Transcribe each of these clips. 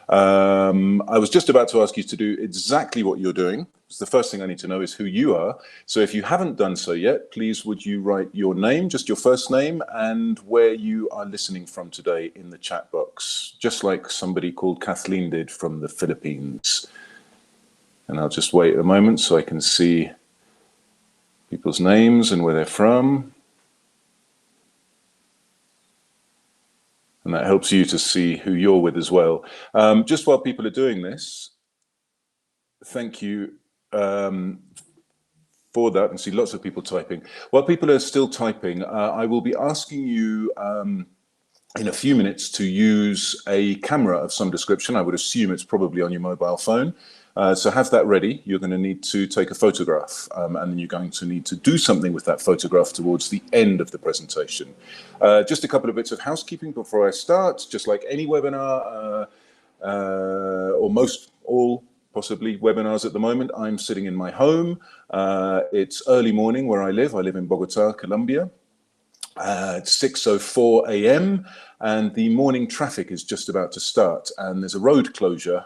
I was just about to ask you to do exactly what you're doing. The first thing I need to know is who you are. So if you haven't done so yet, please would you write your name, just your first name, and where you are listening from today in the chat box, just like somebody called Kathleen did from the Philippines. And I'll just wait a moment so I can see people's names and where they're from. And that helps you to see who you're with as well. Just while people are doing this, thank you for that. And see lots of people typing. While people are still typing, I will be asking you in a few minutes to use a camera of some description. I would assume it's probably on your mobile phone. So have that ready. You're going to need to take a photograph, and then you're going to need to do something with that photograph towards the end of the presentation. Just a couple of bits of housekeeping before I start. Just like any webinar, or all possibly webinars at the moment, I'm sitting in my home. It's early morning where I live. I live in Bogota, Colombia. It's 6:04 a.m. and the morning traffic is just about to start, and there's a road closure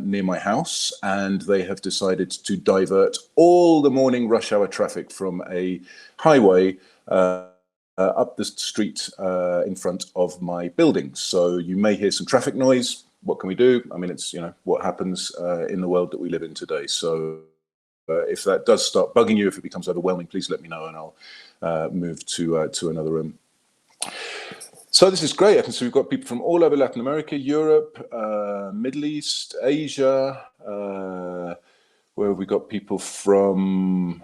near my house, and they have decided to divert all the morning rush hour traffic from a highway up the street in front of my building. So you may hear some traffic noise. What can we do? I mean, it's, you know, what happens in the world that we live in today. So if that does start bugging you, if it becomes overwhelming, please let me know and I'll move to another room. So this is great. I can see we've got people from all over Latin America, Europe, Middle East, Asia. Where have we got people from?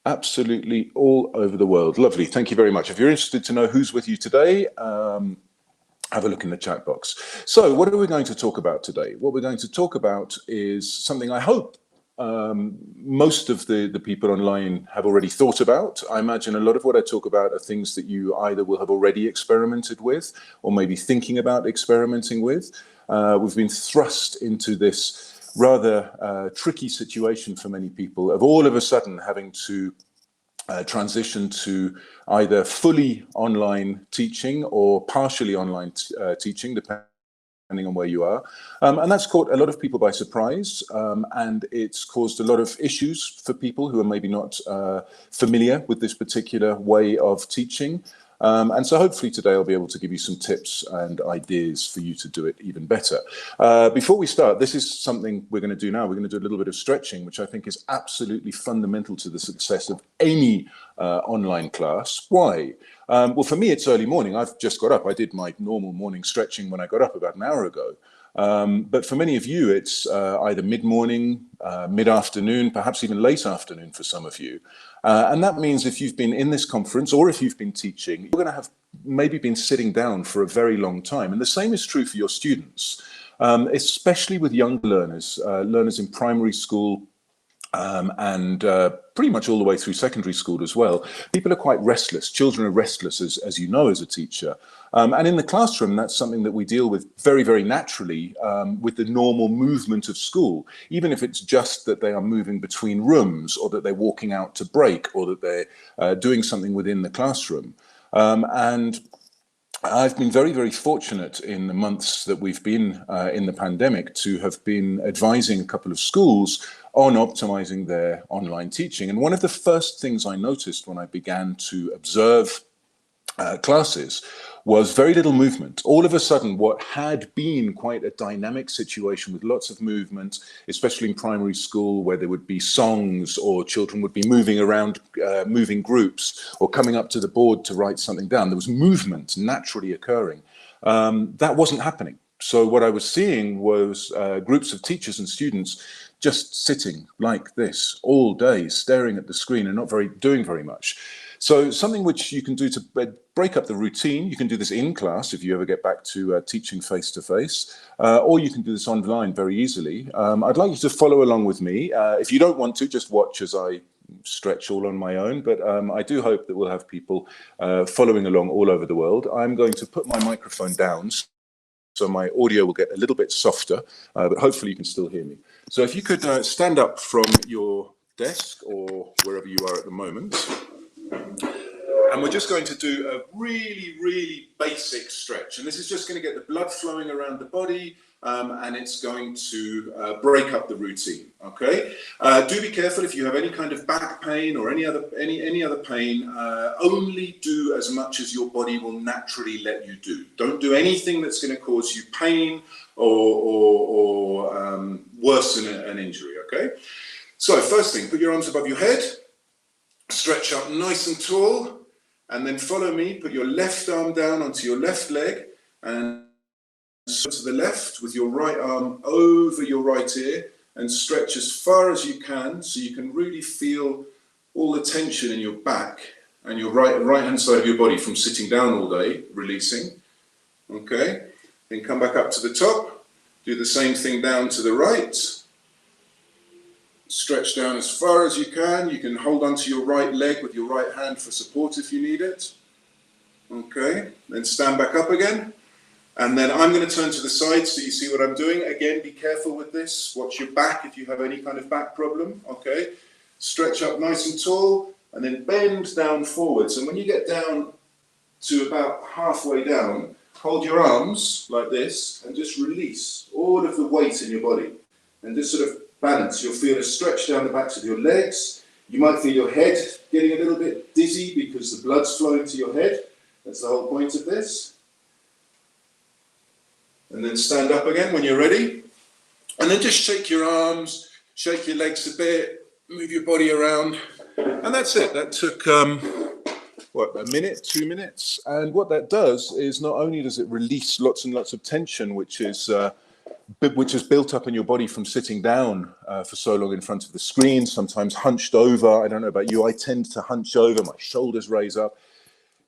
Absolutely all over the world. Lovely. Thank you very much. If you're interested to know who's with you today, have a look in the chat box. So what are we going to talk about today? What we're going to talk about is something I hope most of the people online have already thought about. I imagine a lot of what I talk about are things that you either will have already experimented with or maybe thinking about experimenting with. We've been thrust into this rather tricky situation for many people of all of a sudden having to transition to either fully online teaching or partially online teaching, depending on where you are. And that's caught a lot of people by surprise, and it's caused a lot of issues for people who are maybe not familiar with this particular way of teaching. And so hopefully today I'll be able to give you some tips and ideas for you to do it even better. Before we start, this is something we're going to do now. We're going to do a little bit of stretching, which I think is absolutely fundamental to the success of any online class. Why? Well, for me, it's early morning. I've just got up. I did my normal morning stretching when I got up about an hour ago. But for many of you, it's either mid-morning, mid-afternoon, perhaps even late afternoon for some of you. And that means if you've been in this conference or if you've been teaching, you're going to have maybe been sitting down for a very long time. And the same is true for your students, especially with young learners, learners in primary school, and pretty much all the way through secondary school as well. People are quite restless. Children are restless, as you know, as a teacher. And in the classroom, that's something that we deal with very, very naturally with the normal movement of school, even if it's just that they are moving between rooms or that they're walking out to break or that they're doing something within the classroom. And I've been very, very fortunate in the months that we've been in the pandemic to have been advising a couple of schools on optimizing their online teaching. And one of the first things I noticed when I began to observe classes was very little movement. All of a sudden, what had been quite a dynamic situation with lots of movement, especially in primary school, where there would be songs or children would be moving around, moving groups or coming up to the board to write something down. There was movement naturally occurring. That wasn't happening. So what I was seeing was groups of teachers and students just sitting like this all day, staring at the screen and not doing very much. So something which you can do to break up the routine, you can do this in class if you ever get back to teaching face-to-face, or you can do this online very easily. I'd like you to follow along with me. If you don't want to, just watch as I stretch all on my own, but I do hope that we'll have people following along all over the world. I'm going to put my microphone down so my audio will get a little bit softer, but hopefully you can still hear me. So if you could stand up from your desk or wherever you are at the moment. And we're just going to do a really, really basic stretch. And this is just going to get the blood flowing around the body, and it's going to break up the routine, okay? Do be careful if you have any kind of back pain or any other pain, only do as much as your body will naturally let you do. Don't do anything that's going to cause you pain or worsen an injury, okay? So first thing, put your arms above your head, stretch up nice and tall, and then follow me. Put your left arm down onto your left leg and to the left with your right arm over your right ear and stretch as far as you can so you can really feel all the tension in your back and your right hand side of your body from sitting down all day, releasing. Okay, then come back up to the top, do the same thing down to the right. Stretch down as far as you can. You can hold onto your right leg with your right hand for support if you need it. Okay, then stand back up again. And then I'm going to turn to the side so you see what I'm doing. Again, be careful with this. Watch your back if you have any kind of back problem. Okay, stretch up nice and tall and then bend down forwards. And when you get down to about halfway down, hold your arms like this and just release all of the weight in your body. And just sort of balance. You'll feel a stretch down the backs of your legs. You might feel your head getting a little bit dizzy because the blood's flowing to your head. That's the whole point of this. And then stand up again when you're ready. And then just shake your arms, shake your legs a bit, move your body around. And that's it. That took, a minute, 2 minutes? And what that does is not only does it release lots and lots of tension, which is built up in your body from sitting down for so long in front of the screen, sometimes hunched over. I don't know about you, I tend to hunch over, my shoulders raise up.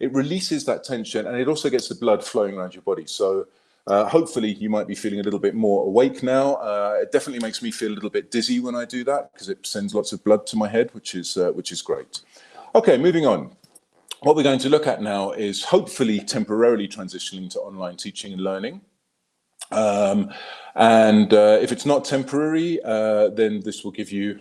It releases that tension and it also gets the blood flowing around your body. So hopefully you might be feeling a little bit more awake now. It definitely makes me feel a little bit dizzy when I do that because it sends lots of blood to my head, which is great. Okay, moving on. What we're going to look at now is hopefully temporarily transitioning to online teaching and learning. If it's not temporary, then this will give you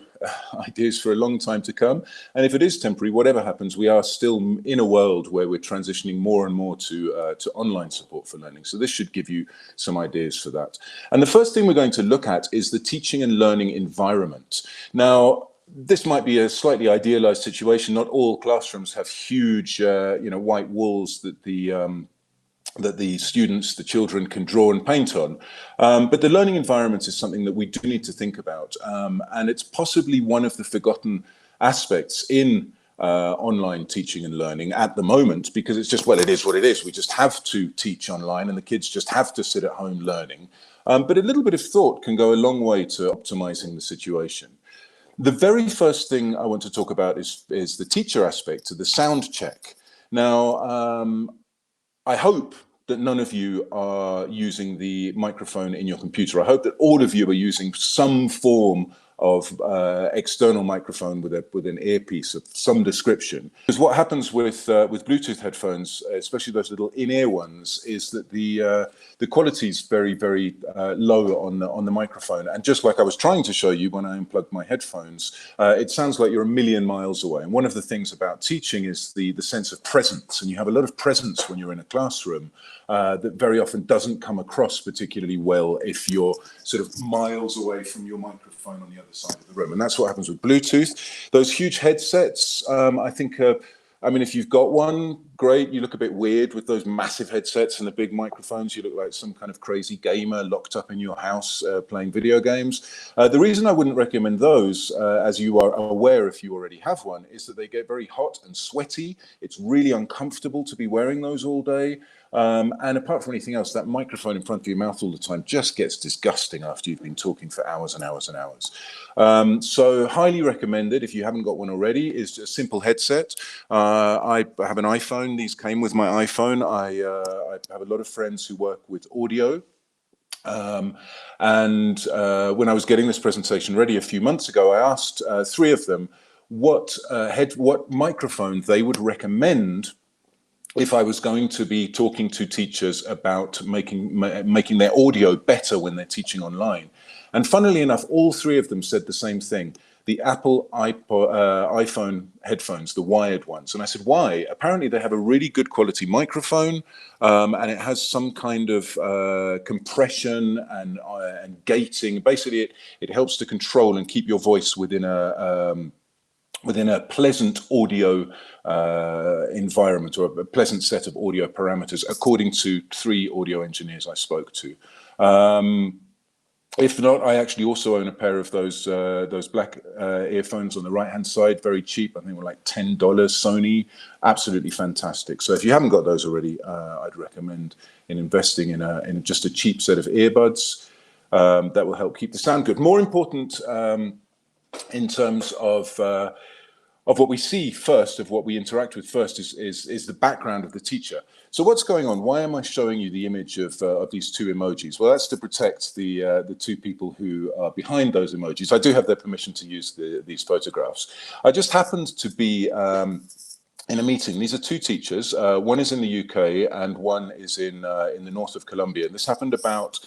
ideas for a long time to come. And if it is temporary, whatever happens, we are still in a world where we're transitioning more and more to online support for learning. So this should give you some ideas for that. And the first thing we're going to look at is the teaching and learning environment. Now, this might be a slightly idealized situation. Not all classrooms have huge, white walls that the students, the children can draw and paint on. But the learning environment is something that we do need to think about. And it's possibly one of the forgotten aspects in online teaching and learning at the moment, because it's just, well, it is what it is. We just have to teach online and the kids just have to sit at home learning. But a little bit of thought can go a long way to optimizing the situation. The very first thing I want to talk about is the teacher aspect, the sound check. Now, I hope that none of you are using the microphone in your computer. I hope that all of you are using some form of external microphone with an earpiece of some description. Because what happens with Bluetooth headphones, especially those little in-ear ones, is that the quality is very, very low on the microphone. And just like I was trying to show you when I unplugged my headphones, it sounds like you're a million miles away. And one of the things about teaching is the sense of presence. And you have a lot of presence when you're in a classroom that very often doesn't come across particularly well if you're sort of miles away from your microphone on the other side of the room. And that's what happens with Bluetooth. Those huge headsets, I think, if you've got one, great. You look a bit weird with those massive headsets and the big microphones. You look like some kind of crazy gamer locked up in your house playing video games. The reason I wouldn't recommend those, as you are aware if you already have one, is that they get very hot and sweaty. It's really uncomfortable to be wearing those all day. And apart from anything else, that microphone in front of your mouth all the time just gets disgusting after you've been talking for hours and hours and hours. So highly recommended, if you haven't got one already, is a simple headset. I have an iPhone. These came with my iPhone. I have a lot of friends who work with audio. When I was getting this presentation ready a few months ago, I asked three of them what microphone they would recommend if I was going to be talking to teachers about making their audio better when they're teaching online. And funnily enough, all three of them said the same thing. the Apple iPhone headphones, the wired ones. And I said, why? Apparently they have a really good quality microphone, and it has some kind of compression and gating. Basically, it helps to control and keep your voice within a pleasant audio environment, or a pleasant set of audio parameters, according to 3 audio engineers I spoke to. If not, I actually also own a pair of those black earphones on the right-hand side, very cheap. I think were like $10, Sony, absolutely fantastic. So if you haven't got those already, I'd recommend investing in just a cheap set of earbuds that will help keep the sound good. More important, in terms of what we see first, of what we interact with first, is the background of the teacher. So what's going on? Why am I showing you the image of these 2 emojis? Well, that's to protect the 2 people who are behind those emojis. I do have their permission to use these photographs. I just happened to be in a meeting. These are 2 teachers. One is in the UK and one is in the north of Colombia. This happened about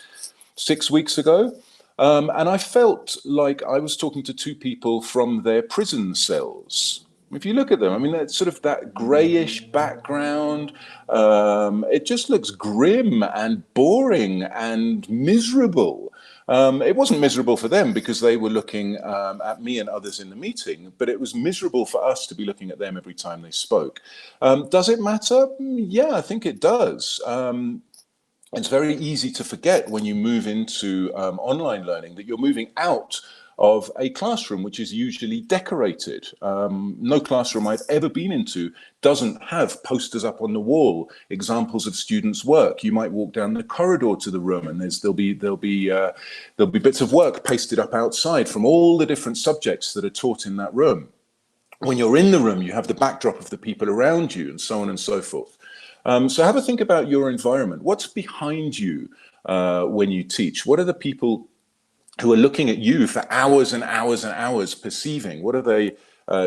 6 weeks ago. And I felt like I was talking to 2 people from their prison cells. If you look at them, I mean, that's sort of that grayish background. It just looks grim and boring and miserable. It wasn't miserable for them because they were looking at me and others in the meeting, but it was miserable for us to be looking at them every time they spoke. Does it matter? Yeah, I think it does. It's very easy to forget when you move into online learning that you're moving out of a classroom which is usually decorated. No classroom I've ever been into doesn't have posters up on the wall, examples of students' work. You might walk down the corridor to the room and there'll be bits of work pasted up outside from all the different subjects that are taught in that room. When you're in the room, you have the backdrop of the people around you, and so on and so forth. So have a think about your environment. What's behind you when you teach? What are the people who are looking at you for hours and hours and hours perceiving? What are they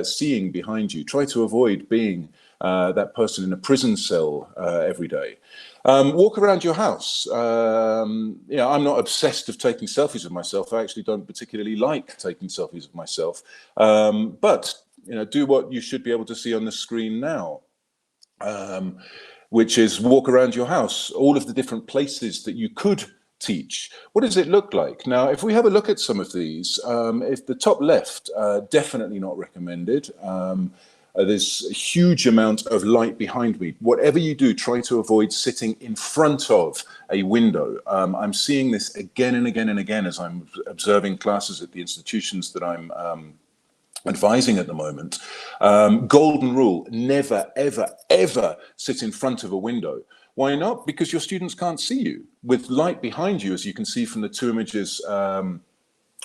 seeing behind you? Try to avoid being that person in a prison cell every day. Walk around your house. I'm not obsessed of taking selfies of myself. I actually don't particularly like taking selfies of myself. But do what you should be able to see on the screen now. Which is walk around your house, all of the different places that you could teach. What does it look like? Now, if we have a look at some of these, if the top left, definitely not recommended. There's a huge amount of light behind me. Whatever you do, try to avoid sitting in front of a window. I'm seeing this again and again and again as I'm observing classes at the institutions that I'm advising at the moment. Golden rule: never, ever, ever sit in front of a window. Why not? Because your students can't see you. With light behind you, as you can see from the 2 images on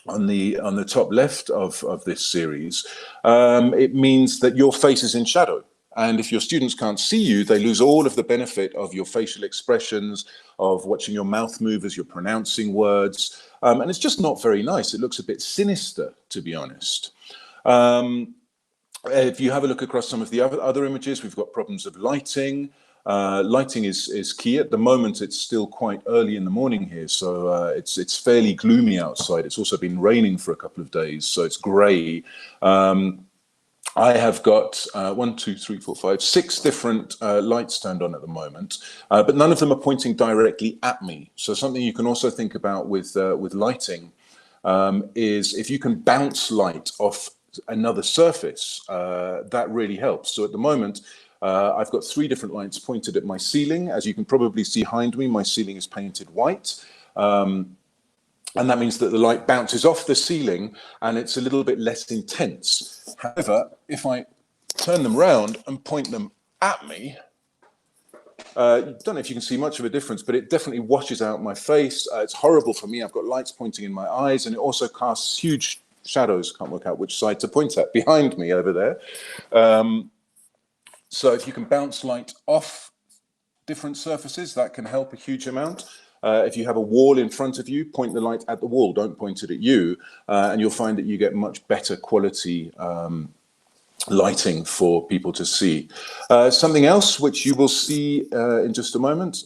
the top left of this series, it means that your face is in shadow. And if your students can't see you, they lose all of the benefit of your facial expressions, of watching your mouth move as you're pronouncing words. And it's just not very nice. It looks a bit sinister, to be honest. If you have a look across some of the other images, we've got problems of lighting. Lighting is key. At the moment, it's still quite early in the morning here, so it's fairly gloomy outside. It's also been raining for a couple of days, so it's grey. I have got 1, 2, 3, 4, 5, 6 different lights turned on at the moment, but none of them are pointing directly at me. So something you can also think about with lighting is if you can bounce light off another surface, that really helps. So at the moment, I've got 3 different lights pointed at my ceiling. As you can probably see behind me, my ceiling is painted white. And that means that the light bounces off the ceiling and it's a little bit less intense. However, if I turn them round and point them at me, don't know if you can see much of a difference, but it definitely washes out my face. It's horrible for me. I've got lights pointing in my eyes, and it also casts huge shadows. Can't work out which side to point at. Behind me over there. So if you can bounce light off different surfaces, that can help a huge amount. If you have a wall in front of you, point the light at the wall, don't point it at you, and you'll find that you get much better quality lighting for people to see. Something else which you will see in just a moment,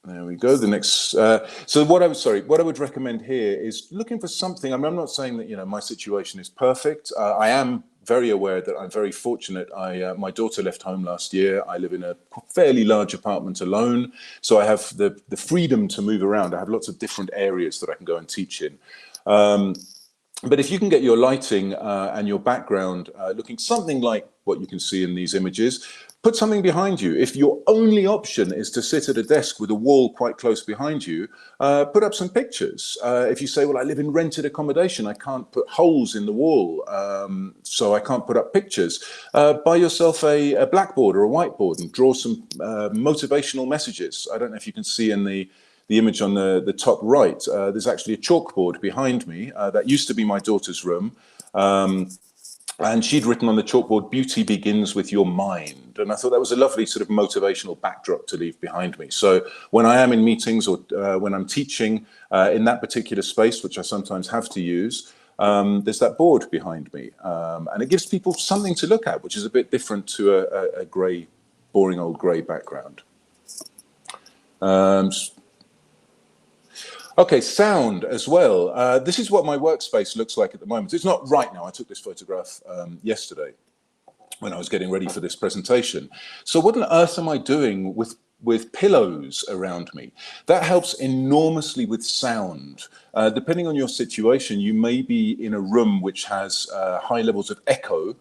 There we go. The next. So what I would recommend here is looking for something. I mean, I'm not saying that, you know, my situation is perfect. I am very aware that I'm very fortunate. My daughter left home last year. I live in a fairly large apartment alone, so I have the freedom to move around. I have lots of different areas that I can go and teach in. But if you can get your lighting and your background looking something like what you can see in these images, put something behind you. If your only option is to sit at a desk with a wall quite close behind you, put up some pictures. If you say, well, I live in rented accommodation, I can't put holes in the wall, so I can't put up pictures, buy yourself a blackboard or a whiteboard and draw some motivational messages. I don't know if you can see in the image on the top right, there's actually a chalkboard behind me. That used to be my daughter's room. And she'd written on the chalkboard, "Beauty begins with your mind." And I thought that was a lovely sort of motivational backdrop to leave behind me. So when I am in meetings or when I'm teaching in that particular space, which I sometimes have to use, there's that board behind me. And it gives people something to look at, which is a bit different to a grey, boring old grey background. Okay, sound as well. This is what my workspace looks like at the moment. It's not right now. I took this photograph yesterday when I was getting ready for this presentation. So what on earth am I doing with pillows around me? That helps enormously with sound. Depending on your situation, you may be in a room which has high levels of echo,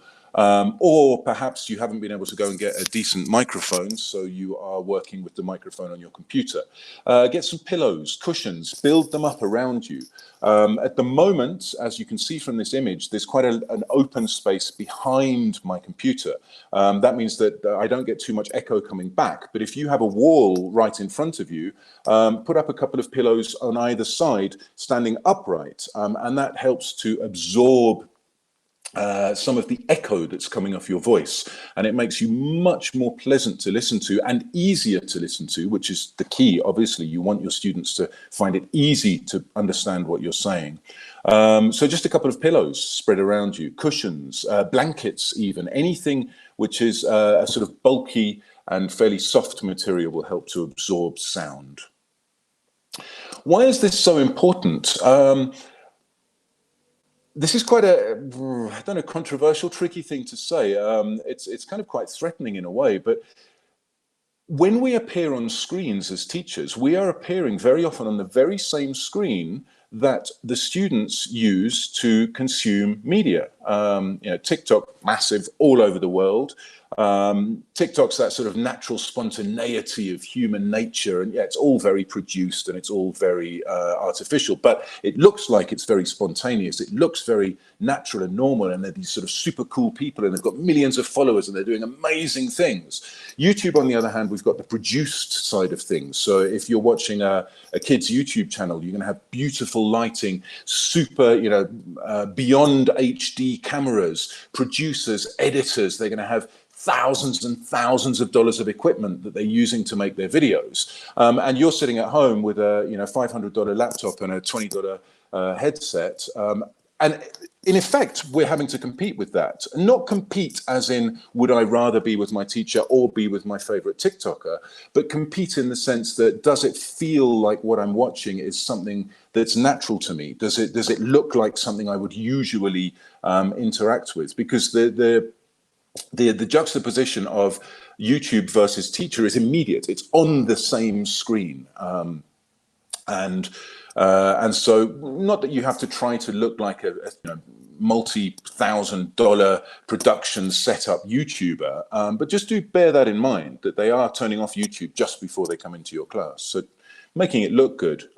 or perhaps you haven't been able to go and get a decent microphone, so you are working with the microphone on your computer. Get some pillows, cushions, build them up around you. At the moment, as you can see from this image, there's quite an open space behind my computer. That means that I don't get too much echo coming back. But if you have a wall right in front of you, put up a couple of pillows on either side, standing upright, and that helps to absorb some of the echo that's coming off your voice, and it makes you much more pleasant to listen to and easier to listen to, which is the key. Obviously, you want your students to find it easy to understand what you're saying. So just a couple of pillows spread around you, cushions, blankets, even anything which is a sort of bulky and fairly soft material will help to absorb sound. Why is this so important? This is quite a, I don't know, controversial, tricky thing to say. It's kind of quite threatening in a way, but when we appear on screens as teachers, we are appearing very often on the very same screen that the students use to consume media. You know, TikTok, massive all over the world. TikTok's that sort of natural spontaneity of human nature, and yeah, it's all very produced and it's all very artificial, but it looks like it's very spontaneous. It looks very natural and normal, and they're these sort of super cool people, and they've got millions of followers, and they're doing amazing things. YouTube, on the other hand, we've got the produced side of things. So if you're watching a kid's YouTube channel, you're going to have beautiful lighting, super, you know, beyond HD cameras, producers, editors. They're going to have thousands and thousands of dollars of equipment that they're using to make their videos. And you're sitting at home with a, you know, $500 laptop and a $20 headset. And in effect, we're having to compete with that. Not compete as in, would I rather be with my teacher or be with my favorite TikToker, but compete in the sense that, does it feel like what I'm watching is something that's natural to me? Does it look like something I would usually interact with? Because the juxtaposition of YouTube versus teacher is immediate. It's on the same screen. And so, not that you have to try to look like a you know, multi-$1,000 production setup YouTuber, but just do bear that in mind, that they are turning off YouTube just before they come into your class. So making it look good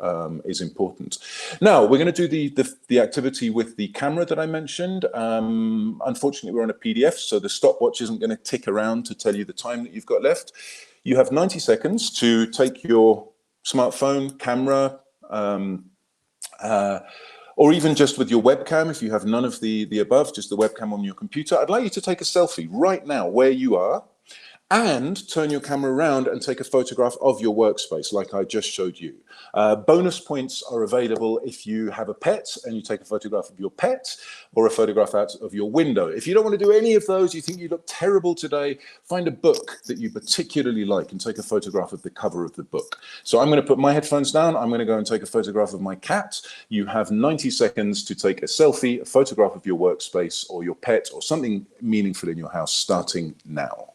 is important. Now we're going to do the activity with the camera that I mentioned. Unfortunately, we're on a PDF, so the stopwatch isn't going to tick around to tell you the time that you've got left. You have 90 seconds to take your smartphone, camera, or even just with your webcam, if you have none of the above, just the webcam on your computer. I'd like you to take a selfie right now where you are, and turn your camera around and take a photograph of your workspace like I just showed you. Bonus points are available if you have a pet and you take a photograph of your pet or a photograph out of your window. If you don't want to do any of those, you think you look terrible today, find a book that you particularly like and take a photograph of the cover of the book. So I'm going to put my headphones down. I'm going to go and take a photograph of my cat. You have 90 seconds to take a selfie, a photograph of your workspace or your pet or something meaningful in your house, starting now.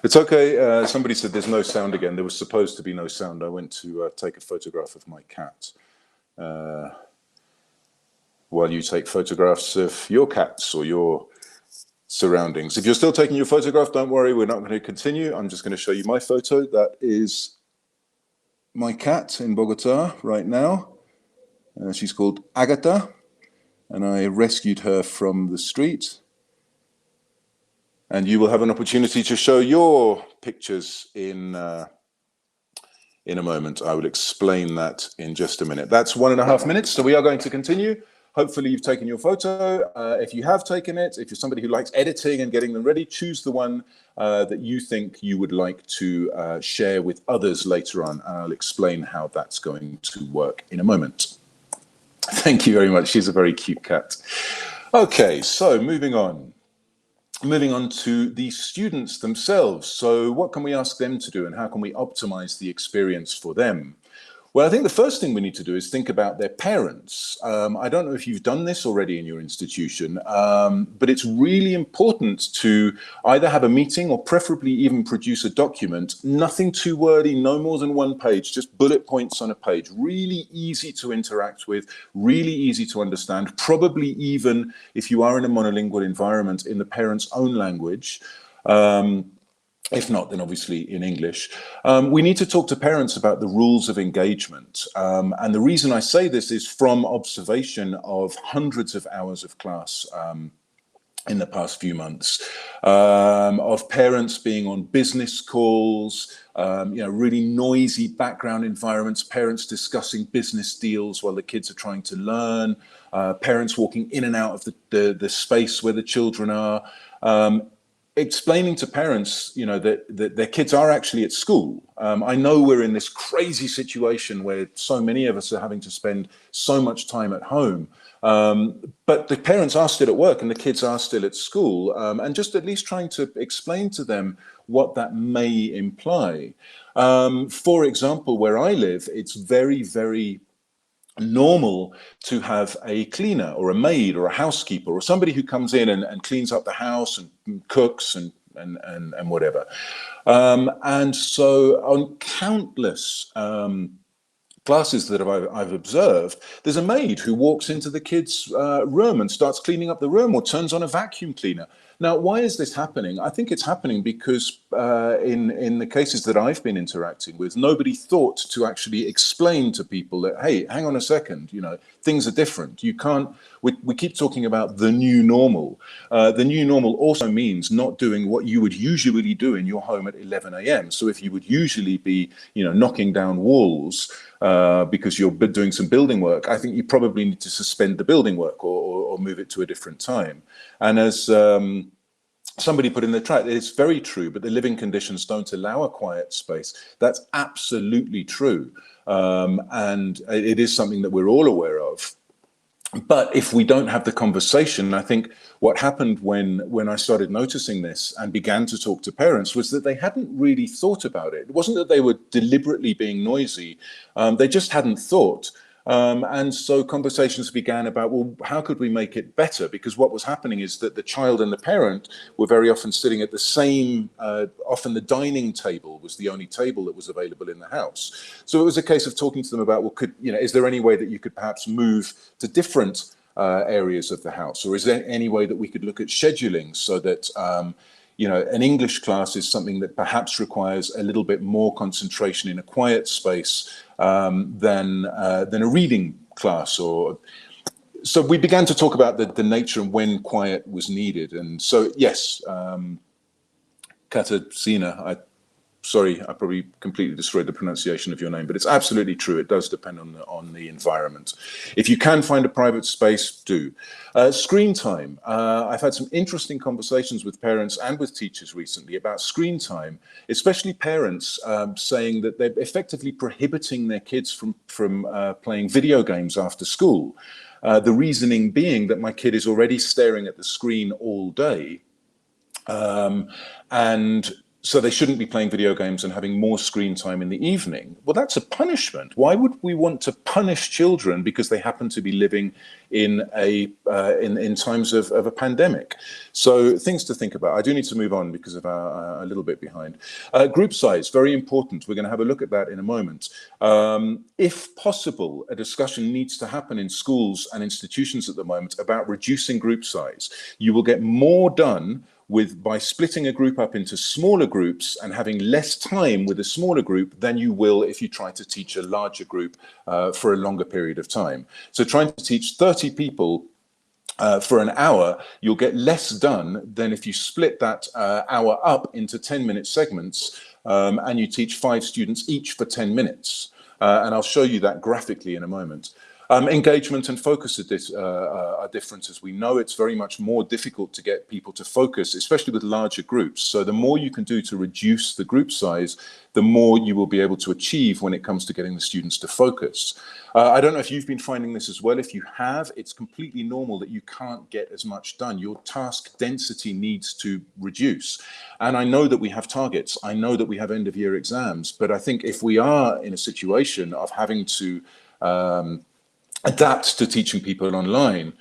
It's okay. Somebody said there's no sound again. There was supposed to be no sound. I went to take a photograph of my cat while you take photographs of your cats or your surroundings. If you're still taking your photograph, don't worry. We're not going to continue. I'm just going to show you my photo. That is my cat in Bogota right now. She's called Agatha, and I rescued her from the street. And you will have an opportunity to show your pictures in a moment. I will explain that in just a minute. That's 1.5 minutes, so we are going to continue. Hopefully you've taken your photo. If you have taken it, if you're somebody who likes editing and getting them ready, choose the one that you think you would like to share with others later on. And I'll explain how that's going to work in a moment. Thank you very much. She's a very cute cat. Okay, so moving on. Moving on to the students themselves. So what can we ask them to do and how can we optimize the experience for them? Well, I think the first thing we need to do is think about their parents. I don't know if you've done this already in your institution, but it's really important to either have a meeting or preferably even produce a document. Nothing too wordy, no more than 1 page, just bullet points on a page. Really easy to interact with, really easy to understand, probably even if you are in a monolingual environment in the parent's own language. If not, then obviously in English. We need to talk to parents about the rules of engagement. And the reason I say this is from observation of hundreds of hours of class in the past few months, of parents being on business calls, really noisy background environments, parents discussing business deals while the kids are trying to learn, parents walking in and out of the space where the children are. Explaining to parents, that their kids are actually at school. I know we're in this crazy situation where so many of us are having to spend so much time at home, but the parents are still at work and the kids are still at school, and just at least trying to explain to them what that may imply. For example, where I live, it's very, very normal to have a cleaner or a maid or a housekeeper or somebody who comes in and cleans up the house and cooks and whatever. And so on countless classes that I've observed, there's a maid who walks into the kids' room and starts cleaning up the room or turns on a vacuum cleaner. Now, why is this happening? I think it's happening because in the cases that I've been interacting with, nobody thought to actually explain to people that, hey, hang on a second, things are different. You can't, we keep talking about the new normal. The new normal also means not doing what you would usually do in your home at 11 a.m. So if you would usually be, knocking down walls because you're doing some building work, I think you probably need to suspend the building work or move it to a different time. And as somebody put in the chat, it's very true, but the living conditions don't allow a quiet space. That's absolutely true. And it is something that we're all aware of. But if we don't have the conversation, I think what happened when I started noticing this and began to talk to parents was that they hadn't really thought about it. It wasn't that they were deliberately being noisy. They just hadn't thought. And so conversations began about, well, how could we make it better? Because what was happening is that the child and the parent were very often sitting at the same, often the dining table was the only table that was available in the house. So it was a case of talking to them about, well, is there any way that you could perhaps move to different areas of the house? Or is there any way that we could look at scheduling so that, an English class is something that perhaps requires a little bit more concentration in a quiet space than a reading class? So we began to talk about the nature and when quiet was needed. And so, yes, Katarzyna, sorry, I probably completely destroyed the pronunciation of your name, but it's absolutely true. It does depend on the environment. If you can find a private space, do. Screen time. I've had some interesting conversations with parents and with teachers recently about screen time, especially parents saying that they're effectively prohibiting their kids from playing video games after school. The reasoning being that my kid is already staring at the screen all day, and so they shouldn't be playing video games and having more screen time in the evening. Well, that's a punishment. Why would we want to punish children because they happen to be living in in times of a pandemic? So things to think about. I do need to move on because of a little bit behind. Group size, very important. We're going to have a look at that in a moment. If possible, a discussion needs to happen in schools and institutions at the moment about reducing group size. You will get more done by splitting a group up into smaller groups and having less time with a smaller group than you will if you try to teach a larger group for a longer period of time. So trying to teach 30 people for an hour, you'll get less done than if you split that hour up into 10-minute segments and you teach 5 students each for 10 minutes. And I'll show you that graphically in a moment. Engagement and focus are different, as we know. It's very much more difficult to get people to focus, especially with larger groups. So the more you can do to reduce the group size, the more you will be able to achieve when it comes to getting the students to focus. I don't know if you've been finding this as well. If you have, it's completely normal that you can't get as much done. Your task density needs to reduce. And I know that we have targets. I know that we have end of year exams. But I think if we are in a situation of having to adapt to teaching people online,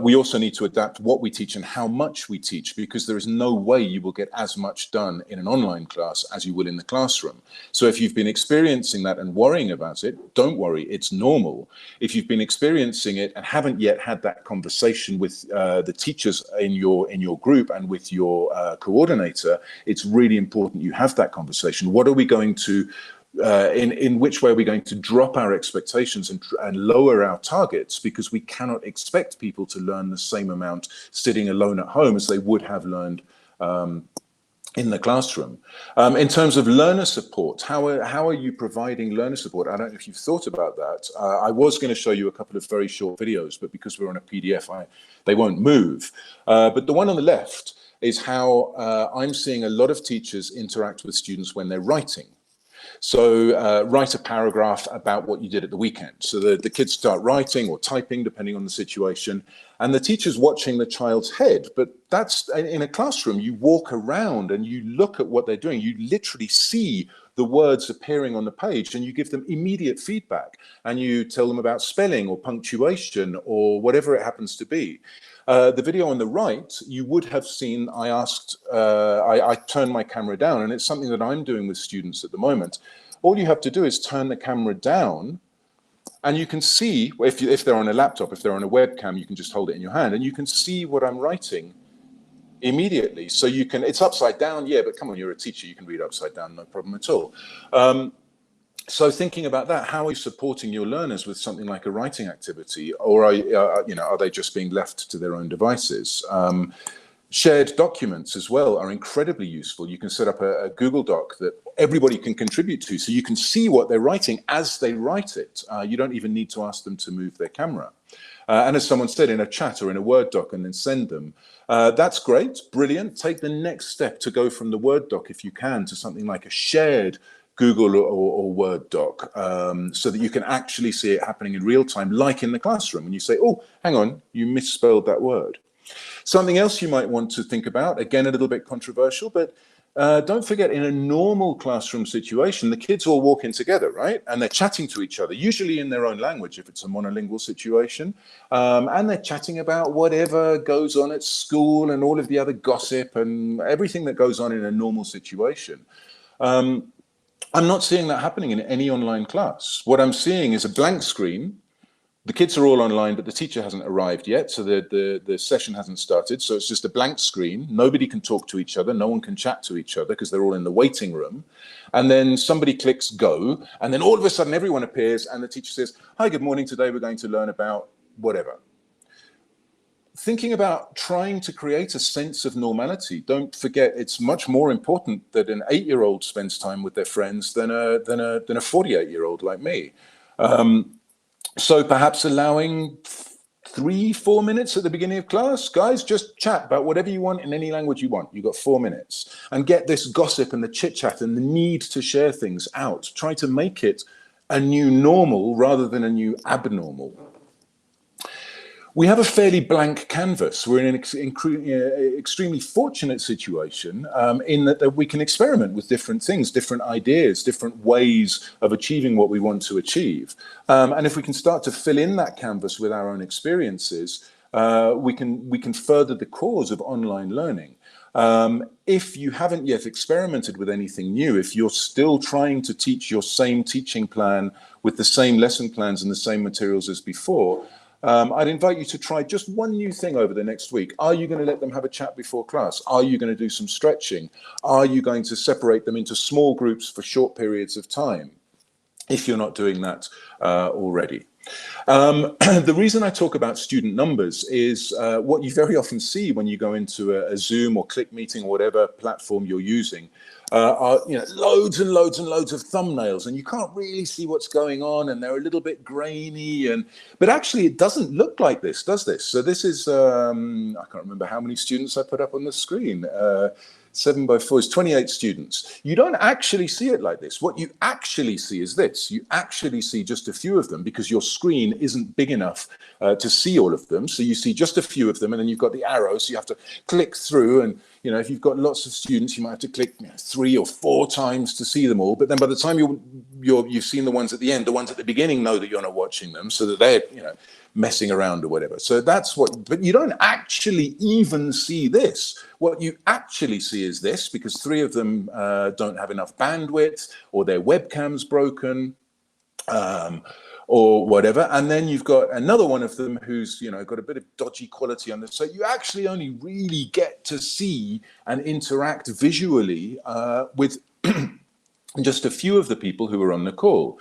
we also need to adapt what we teach and how much we teach, because there is no way you will get as much done in an online class as you will in the classroom. So if you've been experiencing that and worrying about it, don't worry, it's normal. If you've been experiencing it and haven't yet had that conversation with the teachers in your group and with your coordinator, it's really important you have that conversation. What are we going to in which way are we going to drop our expectations and lower our targets, because we cannot expect people to learn the same amount sitting alone at home as they would have learned in the classroom. In terms of learner support, how are you providing learner support? I don't know if you've thought about that. I was going to show you a couple of very short videos, but because we're on a PDF, they won't move. But the one on the left is how I'm seeing a lot of teachers interact with students when they're writing. So write a paragraph about what you did at the weekend. So the kids start writing or typing, depending on the situation, and the teacher's watching the child's head. But that's in a classroom, you walk around and you look at what they're doing. You literally see the words appearing on the page and you give them immediate feedback and you tell them about spelling or punctuation or whatever it happens to be. The video on the right, you would have seen, I turned my camera down, and it's something that I'm doing with students at the moment. All you have to do is turn the camera down, and you can see, if they're on a laptop, if they're on a webcam, you can just hold it in your hand, and you can see what I'm writing immediately. So you can, it's upside down, yeah, but come on, you're a teacher, you can read upside down, no problem at all. So thinking about that, how are you supporting your learners with something like a writing activity, or are they just being left to their own devices? Shared documents as well are incredibly useful. You can set up a Google Doc that everybody can contribute to, so you can see what they're writing as they write it. You don't even need to ask them to move their camera. And as someone said, in a chat or in a Word doc, and then send them. That's great, brilliant. Take the next step to go from the Word doc, if you can, to something like a shared Google or Word doc, so that you can actually see it happening in real time, like in the classroom. And you say, oh, hang on, you misspelled that word. Something else you might want to think about, again, a little bit controversial, but don't forget, in a normal classroom situation, the kids all walk in together, right? And they're chatting to each other, usually in their own language if it's a monolingual situation. And they're chatting about whatever goes on at school and all of the other gossip and everything that goes on in a normal situation. I'm not seeing that happening in any online class. What I'm seeing is a blank screen. The kids are all online, but the teacher hasn't arrived yet, so the session hasn't started. So it's just a blank screen. Nobody can talk to each other. No one can chat to each other because they're all in the waiting room. And then somebody clicks go, and then all of a sudden everyone appears, and the teacher says, "Hi, good morning. Today we're going to learn about whatever." Thinking about trying to create a sense of normality, don't forget it's much more important that an 8-year-old spends time with their friends than a 48-year-old like me. So perhaps allowing 3-4 minutes at the beginning of class, guys, just chat about whatever you want in any language you want. You've got 4 minutes, and get this gossip and the chit chat and the need to share things out. Try to make it a new normal rather than a new abnormal. We have a fairly blank canvas. We're in an extremely fortunate situation in that we can experiment with different things, different ideas, different ways of achieving what we want to achieve. And if we can start to fill in that canvas with our own experiences, we can further the cause of online learning. If you haven't yet experimented with anything new, if you're still trying to teach your same teaching plan with the same lesson plans and the same materials as before, I'd invite you to try just one new thing over the next week. Are you going to let them have a chat before class? Are you going to do some stretching? Are you going to separate them into small groups for short periods of time, if you're not doing that already? The reason I talk about student numbers is what you very often see when you go into a Zoom or Click meeting or whatever platform you're using. Are loads and loads and loads of thumbnails, and you can't really see what's going on, and they're a little bit grainy, but actually it doesn't look like this, does this? So this is I can't remember how many students I put up on the screen. 7 by 4 is 28 students. You don't actually see it like this. What you actually see is this. You actually see just a few of them because your screen isn't big enough to see all of them. So you see just a few of them, and then you've got the arrow, so you have to click through. And if you've got lots of students, you might have to click 3 or 4 times to see them all. But then by the time you've seen the ones at the end, the ones at the beginning know that you're not watching them, so that they're messing around or whatever. So that's but you don't actually even see this. What you actually see is this, because 3 of them don't have enough bandwidth, or their webcam's broken, or whatever. And then you've got another one of them who's got a bit of dodgy quality on this. So you actually only really get to see and interact visually with just a few of the people who are on the call.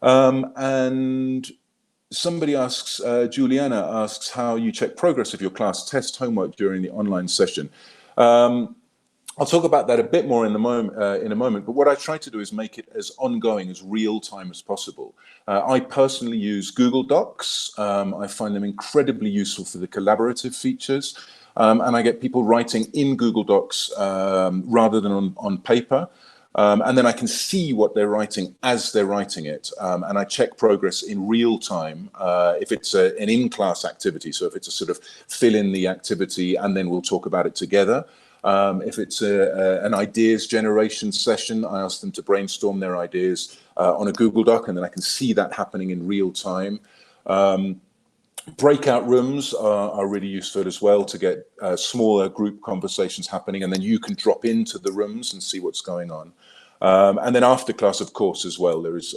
And somebody asks, Juliana asks, how you check progress of your class test homework during the online session. I'll talk about that a bit more in a moment, but what I try to do is make it as ongoing, as real time as possible. I personally use Google Docs. I find them incredibly useful for the collaborative features, and I get people writing in Google Docs rather than on paper. And then I can see what they're writing as they're writing it. And I check progress in real time if it's an in-class activity. So if it's a sort of fill in the activity and then we'll talk about it together. If it's an ideas generation session, I ask them to brainstorm their ideas on a Google Doc, and then I can see that happening in real time. Breakout rooms are really useful as well to get smaller group conversations happening, and then you can drop into the rooms and see what's going on. And then after class, of course, as well, there is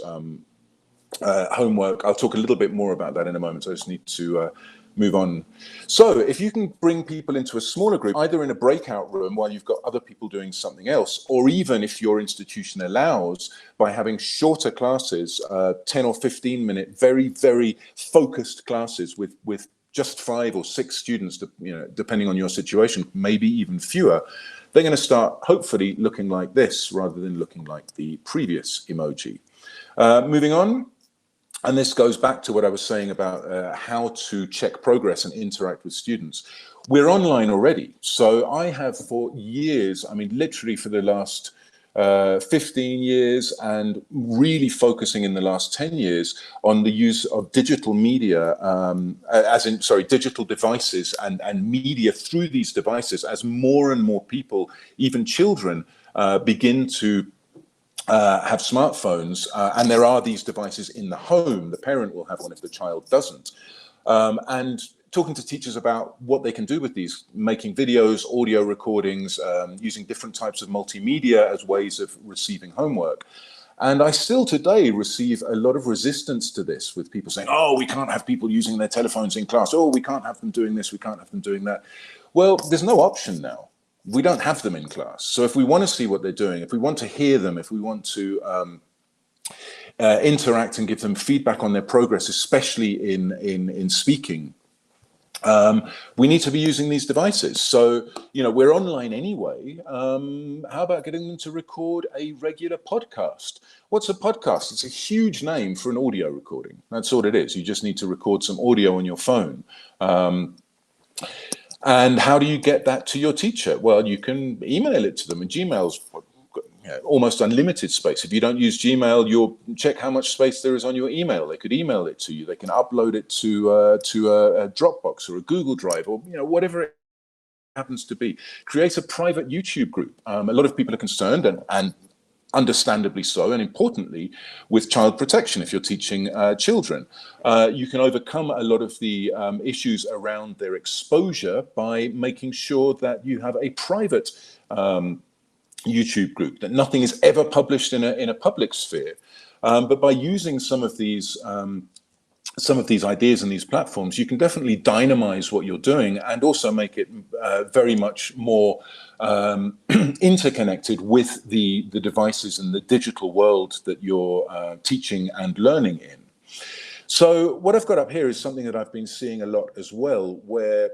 homework. I'll talk a little bit more about that in a moment. I just need to move on. So if you can bring people into a smaller group, either in a breakout room while you've got other people doing something else, or even if your institution allows, by having shorter classes, 10 or 15 minute, very, very focused classes with just 5 or 6 students, depending on your situation, maybe even fewer, they're going to start hopefully looking like this rather than looking like the previous emoji. Moving on. And this goes back to what I was saying about how to check progress and interact with students. We're online already. So I have for years, literally for the last 15 years, and really focusing in the last 10 years on the use of digital media, digital devices and media through these devices, as more and more people, even children, begin to have smartphones, and there are these devices in the home. The parent will have one if the child doesn't. And talking to teachers about what they can do with these, making videos, audio recordings, using different types of multimedia as ways of receiving homework. And I still today receive a lot of resistance to this, with people saying, oh, we can't have people using their telephones in class. Oh, we can't have them doing this. We can't have them doing that. Well, there's no option now. We don't have them in class. So if we want to see what they're doing, if we want to hear them, if we want to interact and give them feedback on their progress, especially in speaking, we need to be using these devices. So, we're online anyway. How about getting them to record a regular podcast? What's a podcast? It's a huge name for an audio recording. That's all it is. You just need to record some audio on your phone. And how do you get that to your teacher? Well, you can email it to them, and Gmail's almost unlimited space. If you don't use Gmail, you'll check how much space there is on your email. They could email it to you. They can upload it to a Dropbox or a Google Drive, or whatever it happens to be. Create a private YouTube group. A lot of people are concerned, and understandably so, and importantly, with child protection. If you're teaching children, you can overcome a lot of the issues around their exposure by making sure that you have a private YouTube group, that nothing is ever published in a public sphere. But by using some of these ideas and these platforms, you can definitely dynamize what you're doing, and also make it very much more interconnected with the devices and the digital world that you're teaching and learning in. So what I've got up here is something that I've been seeing a lot as well, where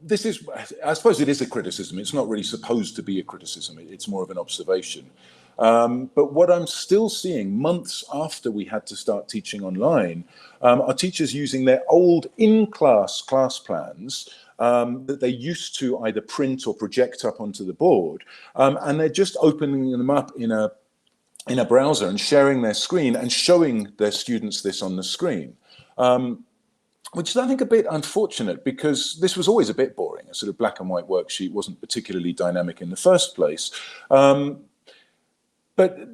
this is, I suppose it is a criticism. It's not really supposed to be a criticism. It's more of an observation. But what I'm still seeing months after we had to start teaching online are teachers using their old in-class class plans that they used to either print or project up onto the board, and they're just opening them up in a browser and sharing their screen and showing their students this on the screen. Which is, I think, a bit unfortunate, because this was always a bit boring. A sort of black and white worksheet wasn't particularly dynamic in the first place. But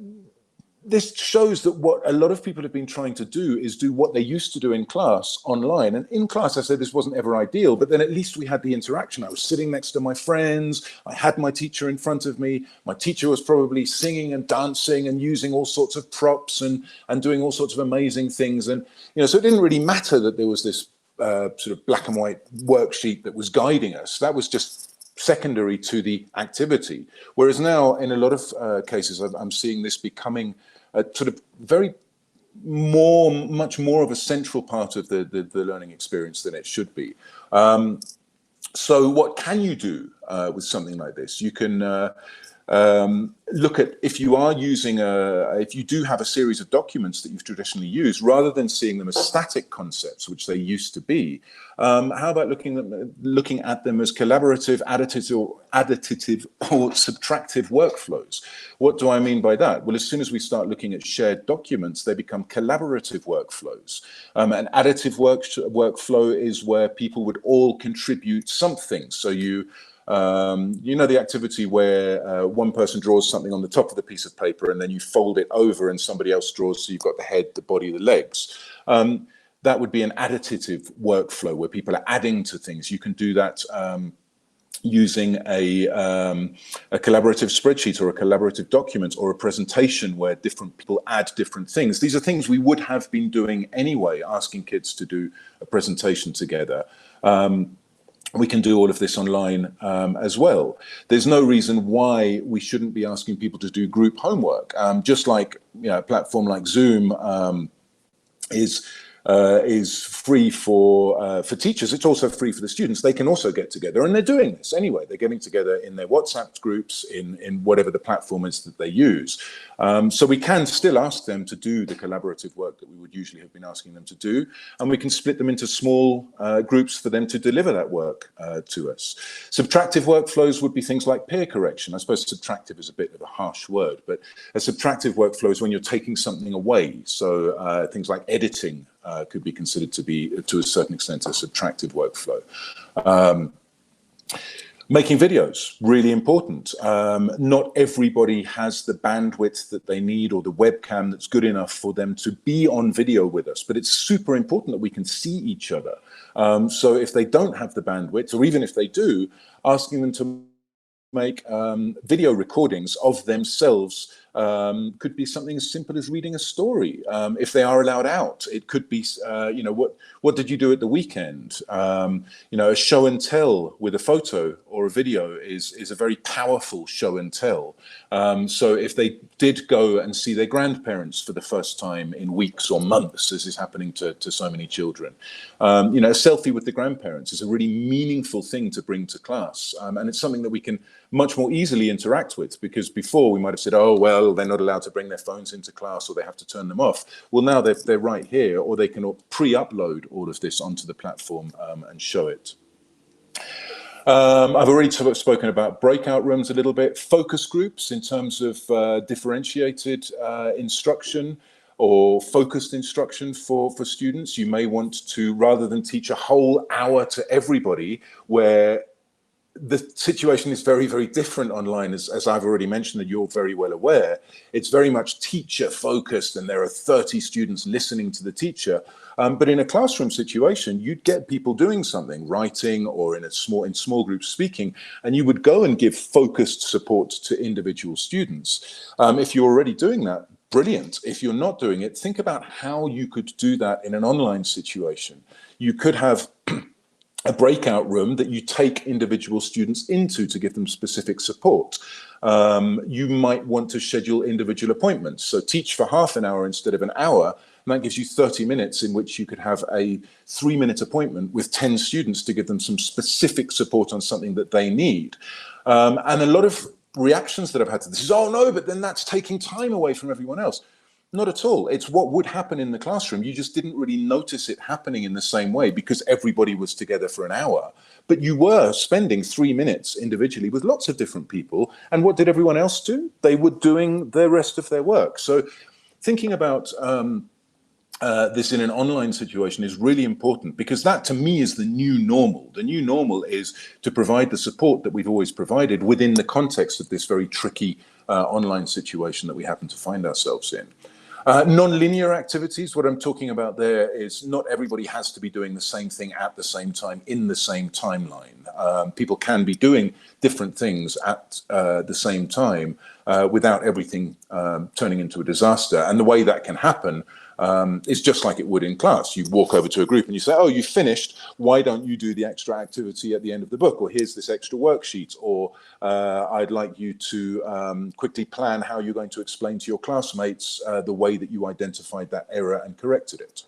this shows that what a lot of people have been trying to do is do what they used to do in class online. And in class, I said this wasn't ever ideal, but then at least we had the interaction. I was sitting next to my friends. I had my teacher in front of me. My teacher was probably singing and dancing and using all sorts of props and doing all sorts of amazing things. And, so it didn't really matter that there was this sort of black and white worksheet that was guiding us. That was just secondary to the activity. Whereas now, in a lot of cases, I'm seeing this becoming a sort of much more of a central part of the learning experience than it should be. So what can you do with something like this? You can look at, if you are using if you do have a series of documents that you've traditionally used, rather than seeing them as static concepts, which they used to be, how about looking at them as collaborative, additive, or subtractive workflows? What do I mean by that? Well, as soon as we start looking at shared documents, they become collaborative workflows. An additive workflow is where people would all contribute something. So the activity where one person draws something on the top of the piece of paper, and then you fold it over and somebody else draws, so you've got the head, the body, the legs. That would be an additive workflow where people are adding to things. You can do that using a collaborative spreadsheet or a collaborative document or a presentation where different people add different things. These are things we would have been doing anyway, asking kids to do a presentation together. We can do all of this online as well. There's no reason why we shouldn't be asking people to do group homework. Just like a platform like Zoom is free for teachers, it's also free for the students. They can also get together, and they're doing this anyway. They're getting together in their WhatsApp groups, in whatever the platform is that they use. So we can still ask them to do the collaborative work that we would usually have been asking them to do, and we can split them into small groups for them to deliver that work to us. Subtractive workflows would be things like peer correction. I suppose subtractive is a bit of a harsh word, but a subtractive workflow is when you're taking something away. So things like editing could be considered to be, to a certain extent, a subtractive workflow. Making videos, really important. Not everybody has the bandwidth that they need or the webcam that's good enough for them to be on video with us, but it's super important that we can see each other. So if they don't have the bandwidth, or even if they do, asking them to make video recordings of themselves could be something as simple as reading a story. If they are allowed out, it could be, what did you do at the weekend? A show and tell with a photo or a video is a very powerful show and tell. So if they did go and see their grandparents for the first time in weeks or months, as is happening to so many children, a selfie with the grandparents is a really meaningful thing to bring to class. And it's something that we can much more easily interact with, because before we might have said, oh, well, they're not allowed to bring their phones into class or they have to turn them off. Well, now they're right here, or they can pre-upload all of this onto the platform and show it. I've already spoken about breakout rooms a little bit, focus groups in terms of differentiated instruction or focused instruction for students. You may want to, rather than teach a whole hour to everybody, where the situation is very, very different online, as I've already mentioned, that you're very well aware. It's very much teacher focused, and there are 30 students listening to the teacher. But in a classroom situation, you'd get people doing something, writing, or in small groups speaking, and you would go and give focused support to individual students. If you're already doing that, brilliant. If you're not doing it, think about how you could do that in an online situation. You could have a breakout room that you take individual students into to give them specific support. You might want to schedule individual appointments. So teach for half an hour instead of an hour, and that gives you 30 minutes in which you could have a 3-minute appointment with 10 students to give them some specific support on something that they need. And a lot of reactions that I've had to this is, oh no, but then that's taking time away from everyone else. Not at all. It's what would happen in the classroom. You just didn't really notice it happening in the same way because everybody was together for an hour. But you were spending 3 minutes individually with lots of different people. And what did everyone else do? They were doing the rest of their work. So thinking about this in an online situation is really important, because that to me is the new normal. The new normal is to provide the support that we've always provided within the context of this very tricky online situation that we happen to find ourselves in. Non-linear activities, what I'm talking about there is not everybody has to be doing the same thing at the same time in the same timeline. People can be doing different things at the same time without everything turning into a disaster. And the way that can happen is just like it would in class. You walk over to a group and you say, oh, you finished. Why don't you do the extra activity at the end of the book? Or here's this extra worksheet. Or I'd like you to quickly plan how you're going to explain to your classmates the way that you identified that error and corrected it.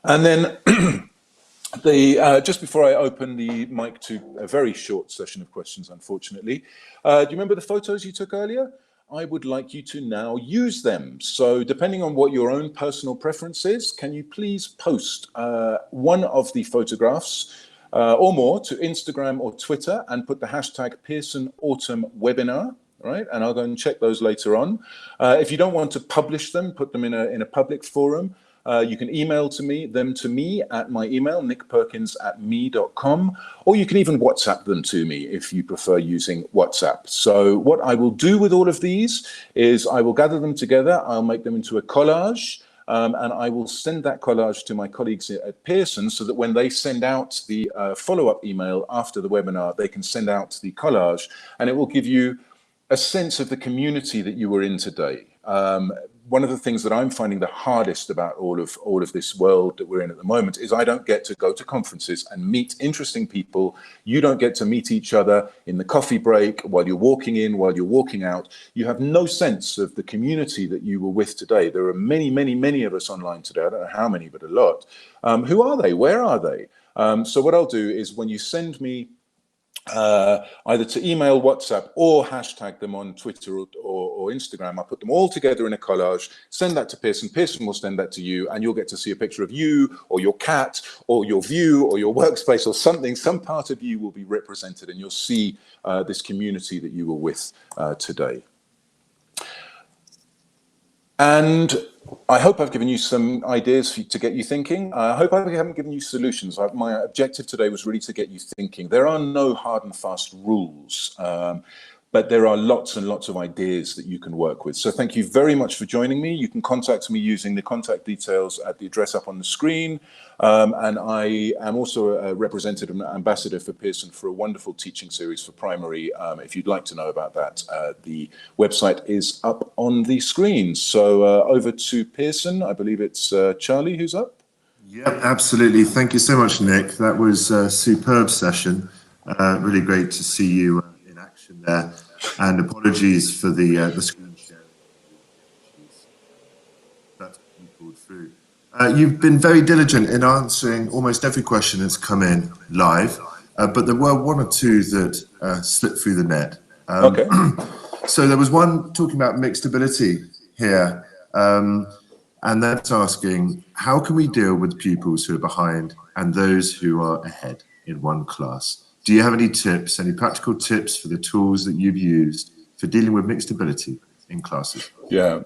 And then just before I open the mic to a very short session of questions, unfortunately, do you remember the photos you took earlier? I would like you to now use them. So depending on what your own personal preference is, can you please post one of the photographs or more to Instagram or Twitter and put the hashtag Pearson Autumn Webinar, right? And I'll go and check those later on. If you don't want to publish them, put them in a public forum. You can email them to me at my email, nickperkins@me.com, or you can even WhatsApp them to me if you prefer using WhatsApp. So what I will do with all of these is I will gather them together, I'll make them into a collage, and I will send that collage to my colleagues at Pearson so that when they send out the follow-up email after the webinar, they can send out the collage, and it will give you a sense of the community that you were in today. One of the things that I'm finding the hardest about all of this world that we're in at the moment is I don't get to go to conferences and meet interesting people. You don't get to meet each other in the coffee break, while you're walking in, while you're walking out. You have no sense of the community that you were with today. There are many, many, many of us online today. I don't know how many, but a lot. Who are they? Where are they? So what I'll do is when you send me either to email, WhatsApp, or hashtag them on Twitter or Instagram, I put them all together in a collage, send that to Pearson. Pearson will send that to you, and you'll get to see a picture of you or your cat or your view or your workspace or something. Some part of you will be represented, and you'll see this community that you were with today. And I hope I've given you some ideas to get you thinking. I hope I haven't given you solutions. My objective today was really to get you thinking. There are no hard and fast rules, but there are lots and lots of ideas that you can work with. So thank you very much for joining me. You can contact me using the contact details at the address up on the screen. And I am also a representative and ambassador for Pearson for a wonderful teaching series for primary. If you'd like to know about that, the website is up on the screen. So over to Pearson. I believe it's Charlie who's up. Yep, absolutely. Thank you so much, Nick. That was a superb session. Really great to see you in action there. And apologies for the screen sharing. That's been pulled through. You've been very diligent in answering almost every question that's come in live, but there were one or two that slipped through the net. Okay. So there was one talking about mixed ability here, and that's asking, how can we deal with pupils who are behind and those who are ahead in one class? Do you have any tips, any practical tips for the tools that you've used for dealing with mixed ability in classes? Yeah,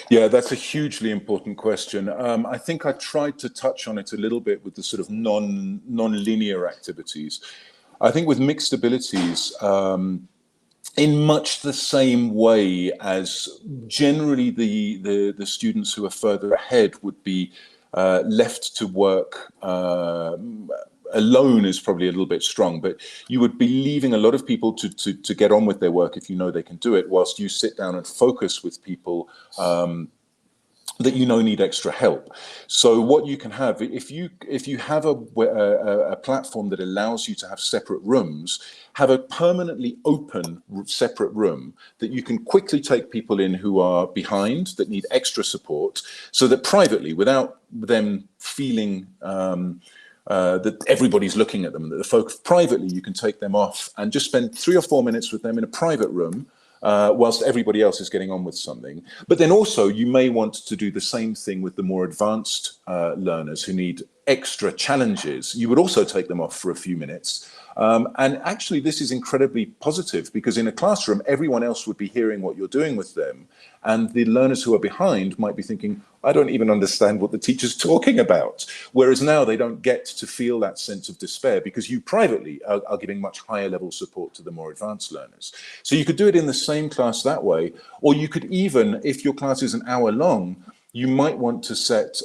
that's a hugely important question. I think I tried to touch on it a little bit with the sort of non-linear activities. I think with mixed abilities, in much the same way as generally the students who are further ahead would be left to work alone is probably a little bit strong, but you would be leaving a lot of people to get on with their work if you know they can do it, whilst you sit down and focus with people that you know need extra help. So what you can have, if you have a platform that allows you to have separate rooms, have a permanently open separate room that you can quickly take people in who are behind, that need extra support, so that privately, without them feeling that everybody's looking at them, that the folks privately, you can take them off and just spend 3 or 4 minutes with them in a private room whilst everybody else is getting on with something. But then also you may want to do the same thing with the more advanced learners who need extra challenges. You would also take them off for a few minutes. And actually this is incredibly positive, because in a classroom, everyone else would be hearing what you're doing with them. And the learners who are behind might be thinking, I don't even understand what the teacher's talking about. Whereas now they don't get to feel that sense of despair, because you privately are giving much higher level support to the more advanced learners. So you could do it in the same class that way, or you could even, if your class is an hour long, you might want to set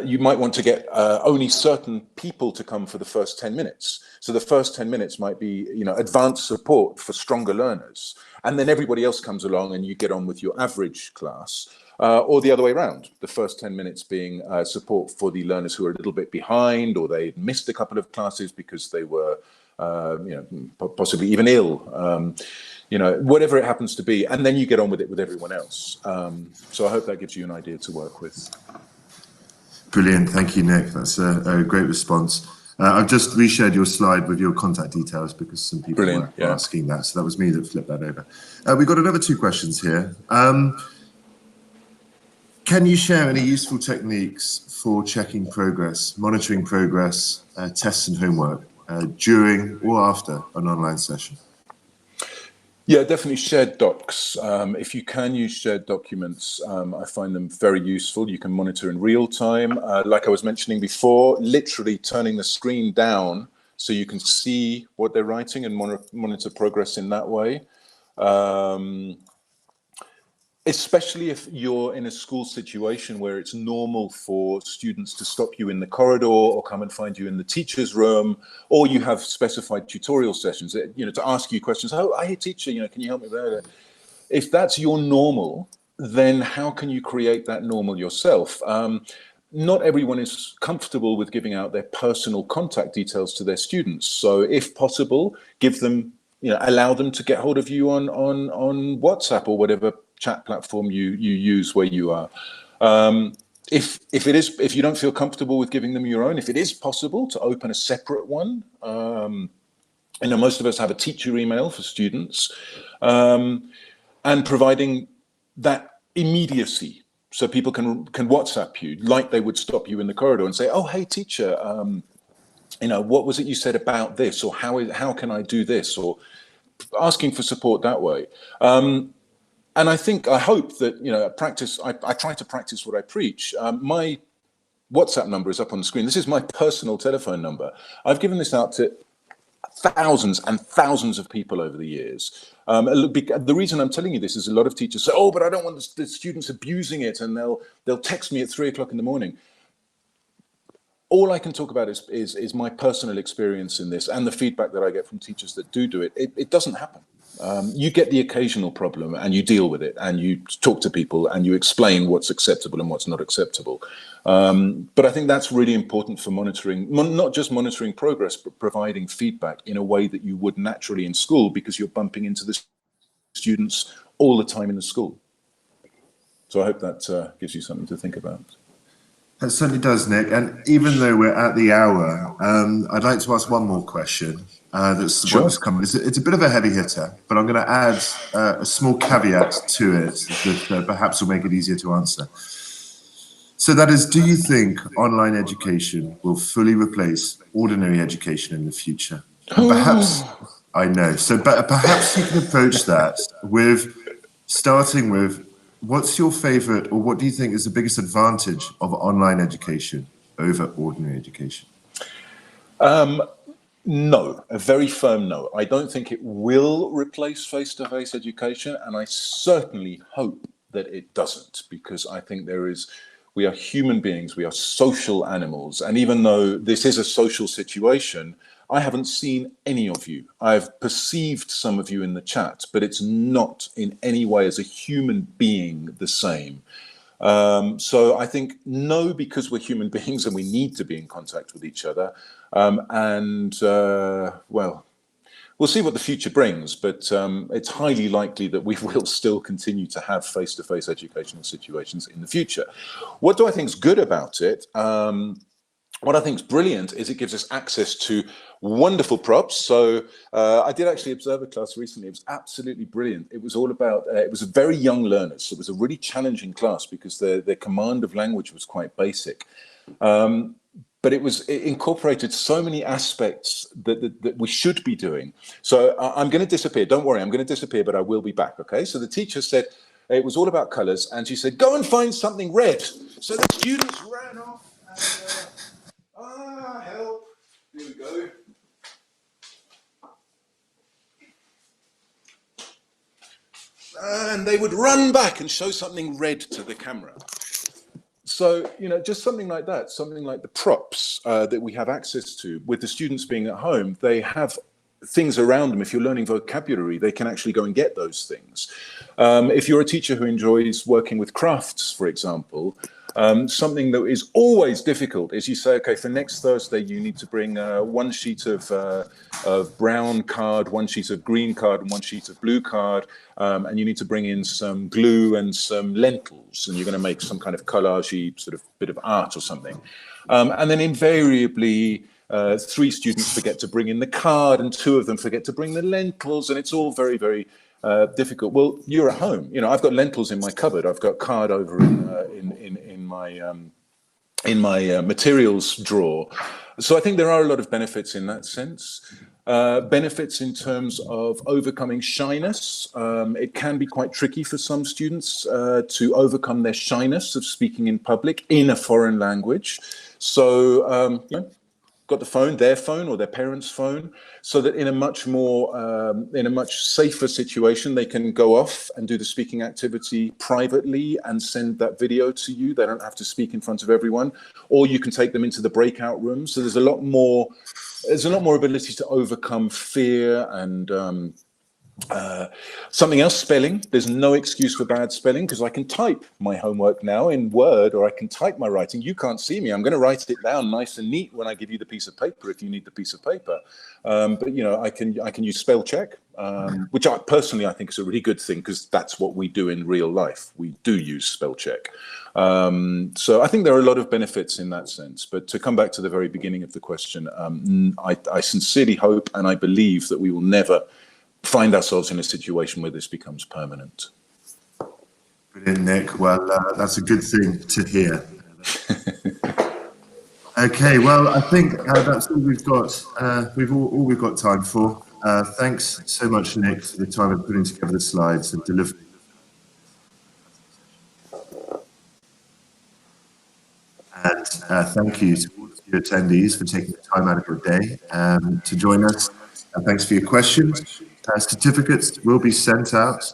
you might want to get only certain people to come for the first 10 minutes. So the first 10 minutes might be, advanced support for stronger learners. And then everybody else comes along and you get on with your average class, or the other way around. The first 10 minutes being support for the learners who are a little bit behind, or they missed a couple of classes because they were, possibly even ill. Whatever it happens to be. And then you get on with it with everyone else. So I hope that gives you an idea to work with. Brilliant. Thank you, Nick. That's a great response. I've just reshared your slide with your contact details because some people were asking that. So that was me that flipped that over. We've got another 2 questions here. Can you share any useful techniques for checking progress, monitoring progress, tests and homework during or after an online session? Yeah, definitely shared docs. If you can use shared documents, I find them very useful. You can monitor in real time. Like I was mentioning before, literally turning the screen down so you can see what they're writing and monitor progress in that way. Especially if you're in a school situation where it's normal for students to stop you in the corridor or come and find you in the teacher's room, or you have specified tutorial sessions, to ask you questions. Oh, hey teacher, can you help me there? If that's your normal, then how can you create that normal yourself? Not everyone is comfortable with giving out their personal contact details to their students. So if possible, give them, allow them to get hold of you on WhatsApp or whatever chat platform you use where you are. If you don't feel comfortable with giving them your own, if it is possible to open a separate one, most of us have a teacher email for students, and providing that immediacy so people can WhatsApp you like they would stop you in the corridor and say, oh, hey teacher, what was it you said about this, or how can I do this, or asking for support that way. And I hope that, I try to practice what I preach. My WhatsApp number is up on the screen. This is my personal telephone number. I've given this out to thousands and thousands of people over the years. The reason I'm telling you this is a lot of teachers say, "Oh, but I don't want the students abusing it," and they'll text me at 3 o'clock in the morning. All I can talk about is my personal experience in this and the feedback that I get from teachers that do it. It doesn't happen. You get the occasional problem and you deal with it and you talk to people and you explain what's acceptable and what's not acceptable. But I think that's really important for monitoring, not just monitoring progress, but providing feedback in a way that you would naturally in school, because you're bumping into the students all the time in the school. So I hope that gives you something to think about. That certainly does, Nick. And even though we're at the hour, I'd like to ask one more question. Sure. It's a bit of a heavy hitter, but I'm going to add a small caveat to it that perhaps will make it easier to answer. So that is, do you think online education will fully replace ordinary education in the future? And perhaps, I know. So perhaps you can approach that with starting with, what's your favorite, or what do you think is the biggest advantage of online education over ordinary education? No, a very firm no. I don't think it will replace face-to-face education, and I certainly hope that it doesn't, because I think we are human beings, we are social animals, and even though this is a social situation, I haven't seen any of you. I've perceived some of you in the chat, but it's not in any way as a human being the same. So I think no, because we're human beings and we need to be in contact with each other. Well, we'll see what the future brings, but it's highly likely that we will still continue to have face-to-face educational situations in the future. What do I think is good about it? What I think is brilliant is it gives us access to wonderful props. So I did actually observe a class recently. It was absolutely brilliant. It was all about, it was a very young learners. So it was a really challenging class because their command of language was quite basic. But it incorporated so many aspects that we should be doing. So I'm going to disappear. Don't worry, I'm going to disappear, but I will be back. Okay. So the teacher said it was all about colors, and she said, "Go and find something red." So the students ran off and help. Here we go. And they would run back and show something red to the camera. So, just something like that, something like the props that we have access to with the students being at home, they have things around them. If you're learning vocabulary, they can actually go and get those things. If you're a teacher who enjoys working with crafts, for example, something that is always difficult is you say, okay, for next Thursday, you need to bring one sheet of brown card, one sheet of green card, and one sheet of blue card. And you need to bring in some glue and some lentils, and you're going to make some kind of collage sort of bit of art or something. And then invariably, 3 students forget to bring in the card, and 2 of them forget to bring the lentils, and it's all very, very difficult. Well, you're at home. I've got lentils in my cupboard. I've got card over in my materials drawer. So I think there are a lot of benefits in that sense. Benefits in terms of overcoming shyness. It can be quite tricky for some students to overcome their shyness of speaking in public in a foreign language. So, got the phone, their phone or their parents' phone, so that in a much safer situation, they can go off and do the speaking activity privately and send that video to you. They don't have to speak in front of everyone, or you can take them into the breakout room. So there's a lot more ability to overcome fear and something else, spelling. There's no excuse for bad spelling because I can type my homework now in Word, or I can type my writing. You can't see me. I'm going to write it down nice and neat when I give you the piece of paper if you need the piece of paper. But I can use spell check, which I think is a really good thing because that's what we do in real life. We do use spell check. So I think there are a lot of benefits in that sense. But to come back to the very beginning of the question, I sincerely hope and I believe that we will never find ourselves in a situation where this becomes permanent. Brilliant, Nick. Well, that's a good thing to hear. Okay, well, I think that's all we've got. We've got time for. Thanks so much, Nick, for the time of putting together the slides and delivering. thank you to all of you attendees for taking the time out of your day to join us. And thanks for your questions. Certificates will be sent out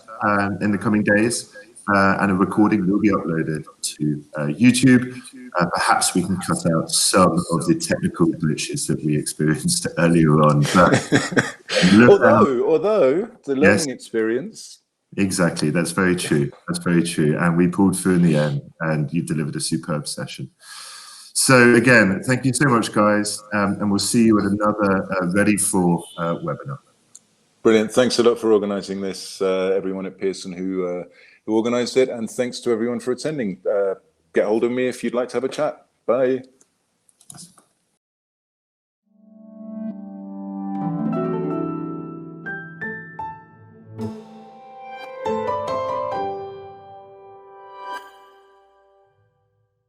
in the coming days, and a recording will be uploaded to YouTube. Perhaps we can cut out some of the technical glitches that we experienced earlier on. But although the learning experience. Exactly, that's very true. That's very true. And we pulled through in the end, and you delivered a superb session. So again, thank you so much, guys, and we'll see you at another Ready for webinar. Brilliant. Thanks a lot for organising this, everyone at Pearson who organised it, and thanks to everyone for attending. Get hold of me if you'd like to have a chat. Bye.